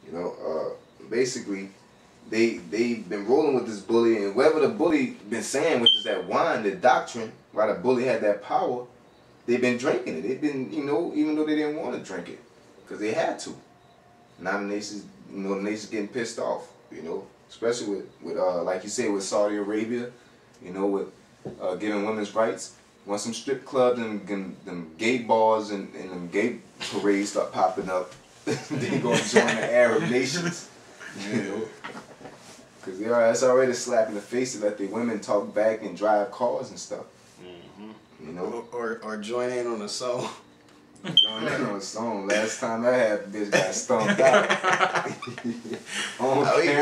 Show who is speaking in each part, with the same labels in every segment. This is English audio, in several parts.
Speaker 1: You know, basically, they've been rolling with this bully, and whatever the bully been saying, which is that wine, the doctrine, why the bully had that power, they've been drinking it. They've been, you know, even though they didn't want to drink it, because they had to. Now the nations, you know, the nations getting pissed off, you know, especially with like you say, with Saudi Arabia, you know, with giving women's rights. Once some strip clubs and them gay bars and them gay parades start popping up, they gonna join the Arab nations, you know, because it's already a slap in the face to let the women talk back and drive cars and stuff, you know,
Speaker 2: or join in on a song.
Speaker 1: Join in on a song. Last time I had, bitch got stomped out.
Speaker 2: We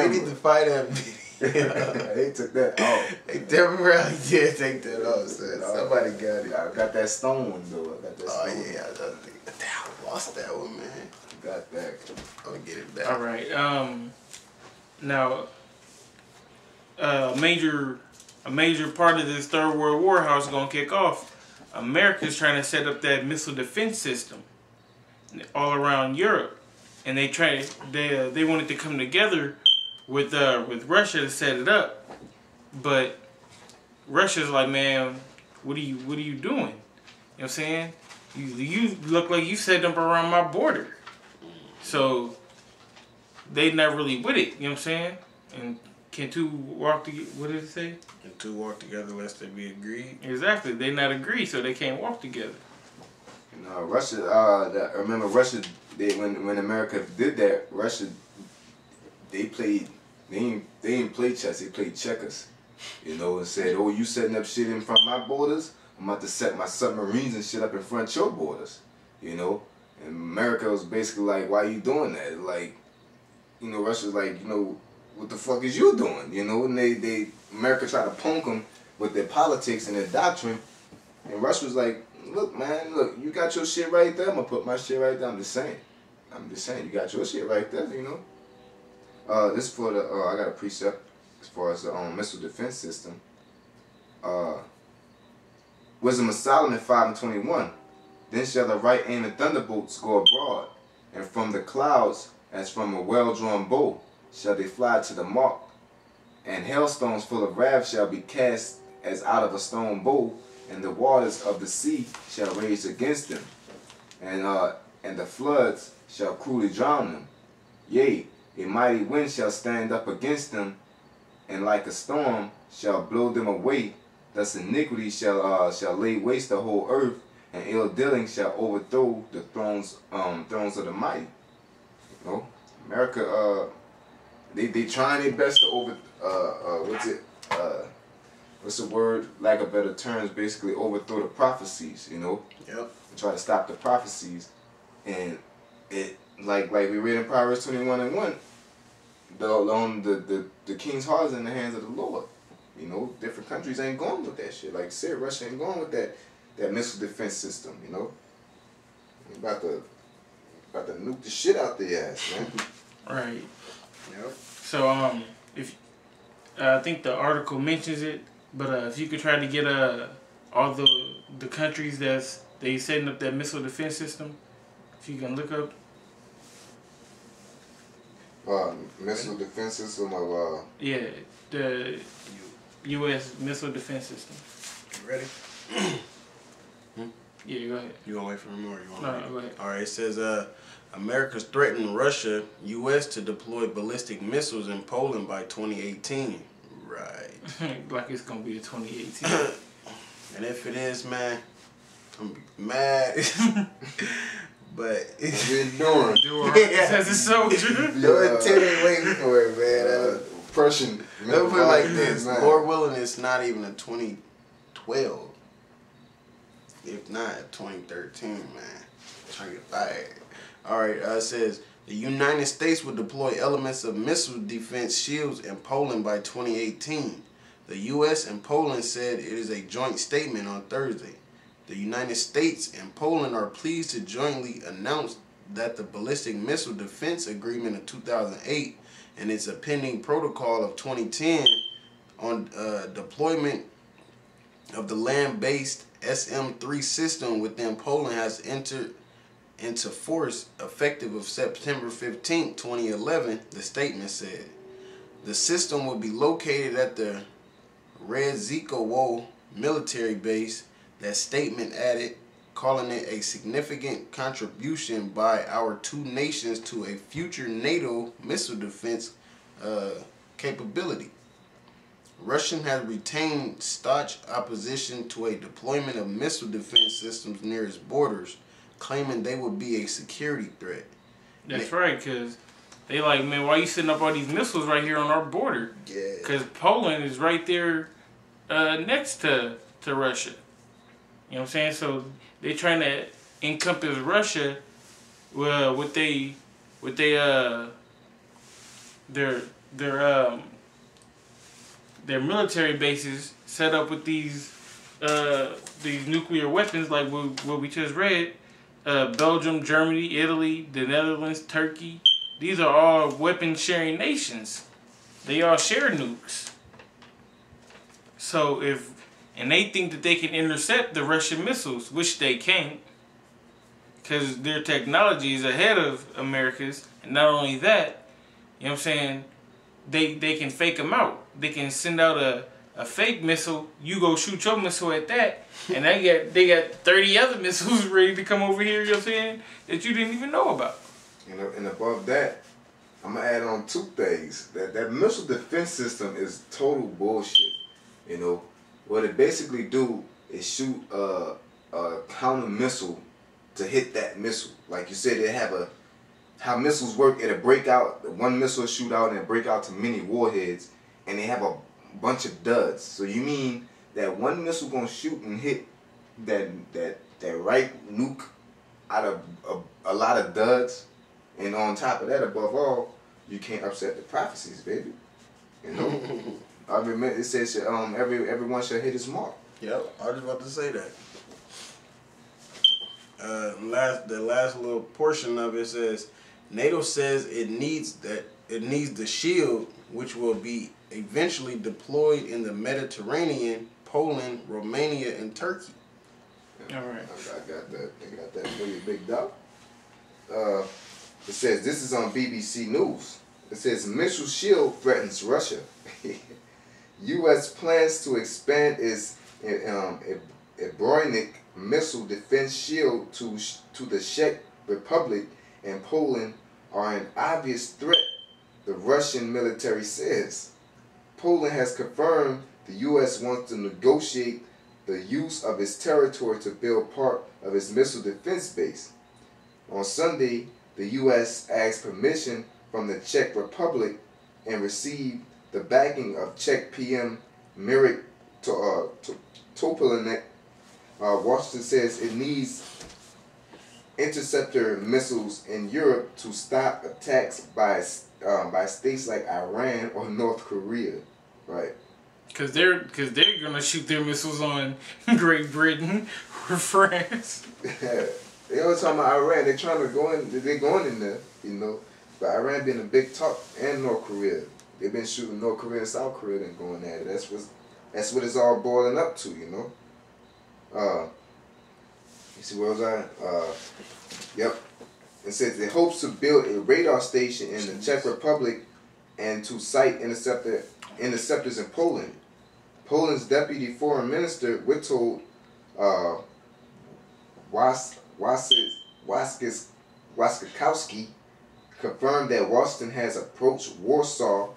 Speaker 2: need to find that video.
Speaker 1: They took that off.
Speaker 2: They temporarily did take that off. So somebody got it.
Speaker 1: I got that stone though. I got that stone.
Speaker 2: Oh yeah, I lost that one, man.
Speaker 1: Got that.
Speaker 2: I'm gonna get it back.
Speaker 3: All right. Now, a major part of this Third World War, how it's gonna kick off. America's trying to set up that missile defense system all around Europe, and they wanted to come together with Russia to set it up, but Russia's like, man, what are you doing? You know what I'm saying? You look like you set up around my border, so they not really with it. You know what I'm saying? And can two walk together? What did it say?
Speaker 2: Can two walk together lest they be agreed?
Speaker 3: Exactly. They not agree, so they can't walk together.
Speaker 1: No, Russia. Remember Russia? When America did that, Russia. They didn't play chess. They played checkers. You know, and said, "Oh, you setting up shit in front of my borders? I'm about to set my submarines and shit up in front of your borders." You know, and America was basically like, "Why are you doing that?" Like, you know, Russia's like, you know, what the fuck is you doing? You know, and America tried to punk them with their politics and their doctrine, and Russia was like, look, man, look, you got your shit right there, I'm gonna put my shit right there. I'm just saying, you got your shit right there, you know. This is for the, I got a precept as far as the missile defense system. Wisdom of Solomon 5:21. Then shall the right aim and thunderbolts go abroad, and from the clouds, as from a well-drawn bow, shall they fly to the mark, and hailstones full of wrath shall be cast as out of a stone bow, and the waters of the sea shall rage against them, and the floods shall cruelly drown them. Yea, a mighty wind shall stand up against them, and like a storm shall blow them away. Thus iniquity shall lay waste the whole earth, and ill dealing shall overthrow the thrones of the mighty. You know, America, they trying their best to what's the word? Lack of better terms, basically overthrow the prophecies. You know,
Speaker 2: Yep.
Speaker 1: Try to stop the prophecies, and it like we read in Proverbs 21:1. The king's heart is in the hands of the Lord. You know, different countries ain't going with that shit. Like I said, Russia ain't going with that missile defense system. You know, they about to nuke the shit out their ass, man.
Speaker 3: Right.
Speaker 2: Yep.
Speaker 3: So if I think the article mentions it, but if you could try to get all the countries they setting up that missile defense system, if you can look up.
Speaker 1: Missile defense system of
Speaker 3: Yeah, the U.S. missile defense system.
Speaker 2: You ready?
Speaker 3: Yeah, go ahead.
Speaker 2: You gonna wait for him or you want?
Speaker 3: No, go ahead.
Speaker 2: All right. It says America's threatened Russia, U.S. to deploy ballistic missiles in Poland by 2018. Right.
Speaker 3: Like it's gonna be a 2018.
Speaker 2: And if it is, man, I'm gonna be mad. But
Speaker 1: what you doing?
Speaker 3: As a soldier.
Speaker 2: Your intent ain't waiting for it, man.
Speaker 1: Prussian.
Speaker 2: Let me put it like this: Lord willing, it's not even a 2012. If not, 2013, man. Trying to get fired. All right. It says the United States will deploy elements of missile defense shields in Poland by 2018. The U.S. and Poland said it is a joint statement on Thursday. The United States and Poland are pleased to jointly announce that the Ballistic Missile Defense Agreement of 2008 and its pending protocol of 2010 on deployment of the land-based SM-3 system within Poland has entered into force effective of September 15, 2011, the statement said. The system will be located at the Redzikowo military base. That statement added, calling it a significant contribution by our two nations to a future NATO missile defense capability. Russia has retained staunch opposition to a deployment of missile defense systems near its borders, claiming they would be a security threat.
Speaker 3: That's right, because they like, man, why you setting up all these missiles right here on our border?
Speaker 2: Yeah.
Speaker 3: Because Poland is right there next to Russia. You know what I'm saying? So they're trying to encompass Russia with their military bases set up with these nuclear weapons, like what we just read. Belgium, Germany, Italy, the Netherlands, Turkey. These are all weapon-sharing nations. They all share nukes. So and they think that they can intercept the Russian missiles, which they can't, because their technology is ahead of America's. And not only that, you know what I'm saying, they can fake them out. They can send out a fake missile. You go shoot your missile at that, and they got 30 other missiles ready to come over here, you know what I'm saying, that you didn't even know about.
Speaker 1: And above that, I'm going to add on two things. That missile defense system is total bullshit. You know, what it basically do is shoot a counter missile to hit that missile. Like you said, they have how missiles work. It'll break out, one missile will shoot out and it'll break out to many warheads, and they have a bunch of duds. So you mean that one missile gonna shoot and hit that right nuke out of a lot of duds, and on top of that, above all, you can't upset the prophecies, baby. You know. I remember it says everyone shall hit his mark.
Speaker 2: Yep, I was just about to say that. The last little portion of it says, NATO says it needs the shield, which will be eventually deployed in the Mediterranean, Poland, Romania, and Turkey.
Speaker 3: All right.
Speaker 1: I got that. They got that for you, big dog. It says, this is on BBC News. It says, missile shield threatens Russia. U.S. plans to expand its Ebronik missile defense shield to the Czech Republic and Poland are an obvious threat, the Russian military says. Poland has confirmed the U.S. wants to negotiate the use of its territory to build part of its missile defense base. On Sunday, the U.S. asked permission from the Czech Republic and received the backing of Czech PM Mirek Topolánek. Washington says it needs interceptor missiles in Europe to stop attacks by states like Iran or North Korea, right?
Speaker 3: Because they're gonna shoot their missiles on Great Britain or France.
Speaker 1: They always talking about Iran. They're trying to go in. They're going in there, you know. But Iran been a big talk, and North Korea. They've been shooting North Korea and South Korea and going at it. That's what it's all boiling up to, you know. You see where was I? Yep. It says it hopes to build a radar station in the Czech Republic and to site interceptors in Poland. Poland's deputy foreign minister Witold Waszkowski confirmed that Washington has approached Warsaw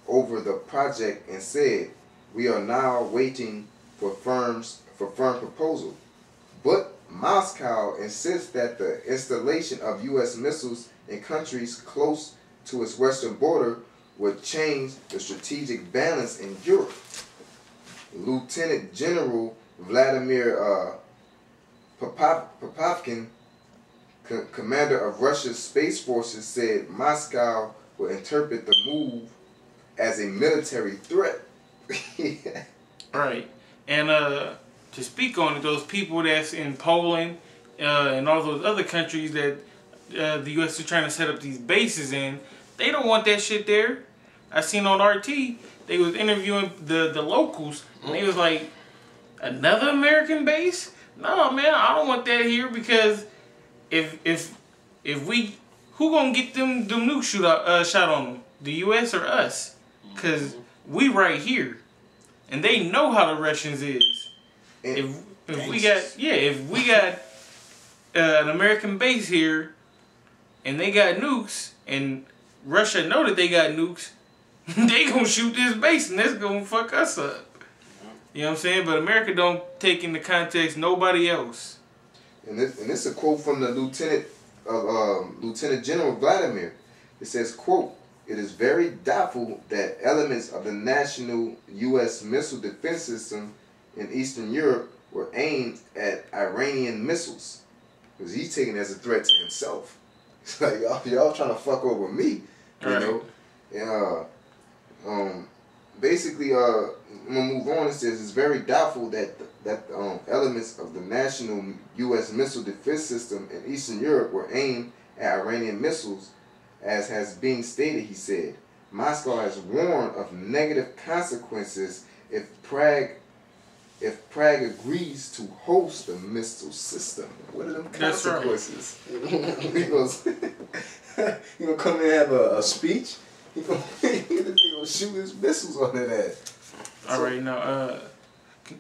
Speaker 1: over the project and said, "We are now waiting for firm proposal." But Moscow insists that the installation of U.S. missiles in countries close to its western border would change the strategic balance in Europe. Lieutenant General Vladimir Popovkin, commander of Russia's space forces, said Moscow will interpret the move as a military threat.
Speaker 3: Right. And to speak on it, those people that's in Poland and all those other countries that the U.S. is trying to set up these bases in, they don't want that shit there. I seen on RT, they was interviewing the locals, and they was like, another American base? No, man, I don't want that here because if we, who gonna get them nukes shot on them? The U.S. or us? Cause we right here, and they know how the Russians is. If we got an American base here, and they got nukes, and Russia know that they got nukes, they gonna shoot this base, and that's gonna fuck us up. You know what I'm saying? But America don't take into context nobody else.
Speaker 1: And this is a quote from the Lieutenant General Vladimir. It says, quote, "It is very doubtful that elements of the national U.S. missile defense system in Eastern Europe were aimed at Iranian missiles." Because he's taking it as a threat to himself. It's like, y'all trying to fuck over me, you know? And, basically, I'm going to move on. It says, "It's very doubtful that elements of the national U.S. missile defense system in Eastern Europe were aimed at Iranian missiles, as has been stated," he said. "Moscow has warned of negative consequences if Prague agrees to host the missile system." What are them consequences? Right. He goes, you gonna come in and have a speech? He gonna shoot his missiles on that ass.
Speaker 3: All right, now,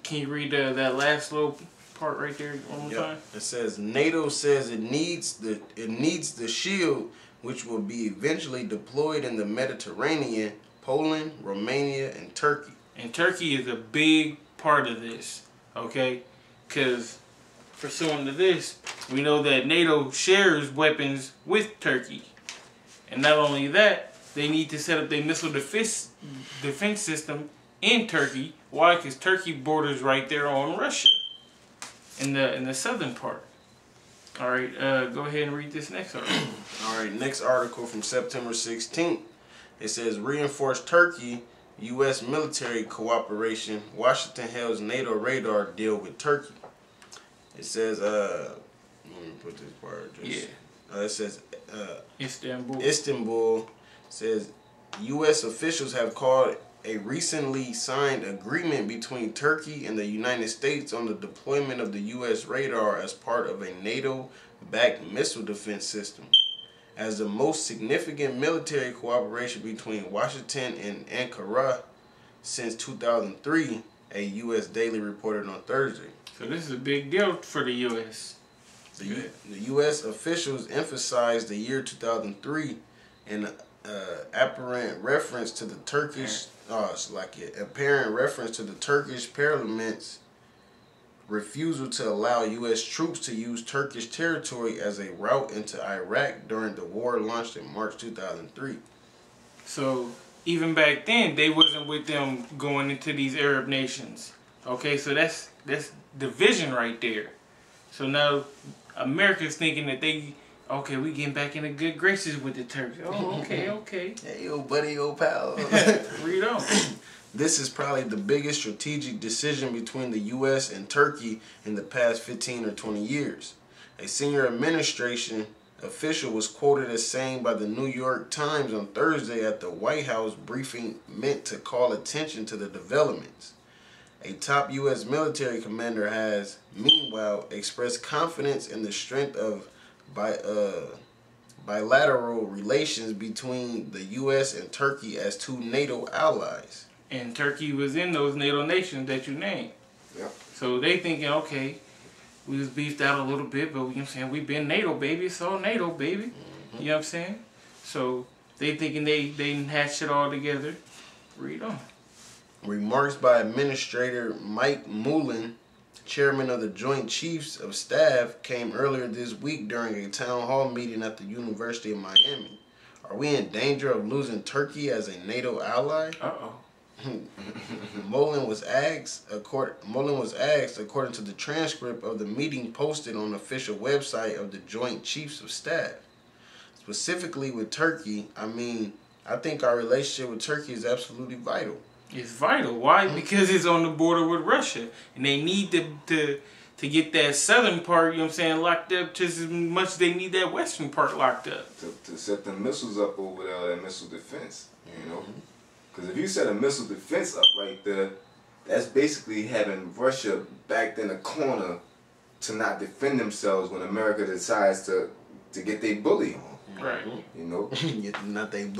Speaker 3: can you read that last little part right there one more time?
Speaker 2: It says NATO says it needs the shield, which will be eventually deployed in the Mediterranean, Poland, Romania, and Turkey.
Speaker 3: And Turkey is a big part of this, okay? Because pursuant to this, we know that NATO shares weapons with Turkey. And not only that, they need to set up their missile defense system in Turkey. Why? Because Turkey borders right there on Russia, in the southern part. All right, go ahead and read this next article.
Speaker 2: All right, next article from September 16th. It says, "Reinforced Turkey, U.S. military cooperation. Washington hails NATO radar deal with Turkey." It says, let me put this part. It says, Istanbul says, U.S. officials have called a recently signed agreement between Turkey and the United States on the deployment of the U.S. radar as part of a NATO-backed missile defense system as the most significant military cooperation between Washington and Ankara since 2003, a U.S. Daily reported on Thursday.
Speaker 3: So this is a big deal for the U.S.
Speaker 2: The U.S. officials emphasized the year 2003 in apparent reference to the Turkish parliament's refusal to allow U.S. troops to use Turkish territory as a route into Iraq during the war launched in March 2003.
Speaker 3: So even back then, they wasn't with them going into these Arab nations. Okay, so that's division right there. So now America's thinking that we getting back into good graces with the Turks. Oh, okay.
Speaker 2: Hey, yo, buddy, yo, pal.
Speaker 3: Read on.
Speaker 2: This is probably the biggest strategic decision between the U.S. and Turkey in the past 15 or 20 years. A senior administration official was quoted as saying by the New York Times on Thursday at the White House briefing meant to call attention to the developments. A top U.S. military commander has, meanwhile, expressed confidence in the strength of bilateral relations between the U.S. and Turkey as two NATO allies.
Speaker 3: And Turkey was in those NATO nations that you named.
Speaker 1: Yep.
Speaker 3: So they thinking, okay, we was beefed out a little bit, but you know what I'm saying, we've been NATO, baby. It's all NATO, baby. Mm-hmm. You know what I'm saying? So they thinking they hatched it all together. Read on.
Speaker 2: Remarks by Administrator Mike Mullen, chairman of the Joint Chiefs of Staff, came earlier this week during a town hall meeting at the University of Miami. Are we in danger of losing Turkey as a NATO ally?
Speaker 3: Uh-oh.
Speaker 2: Mullen was asked, according to the transcript of the meeting posted on the official website of the Joint Chiefs of Staff. Specifically with Turkey, I think our relationship with Turkey is absolutely vital.
Speaker 3: It's vital. Why? Because it's on the border with Russia. And they need to get that southern part, you know what I'm saying, locked up just as much as they need that western part locked up.
Speaker 1: To set the missiles up over there, that missile defense, you know? Because if you set a missile defense up right there, that's basically having Russia backed in a corner to not defend themselves when America decides to get their bully on.
Speaker 3: Right.
Speaker 1: You know?
Speaker 2: Get not they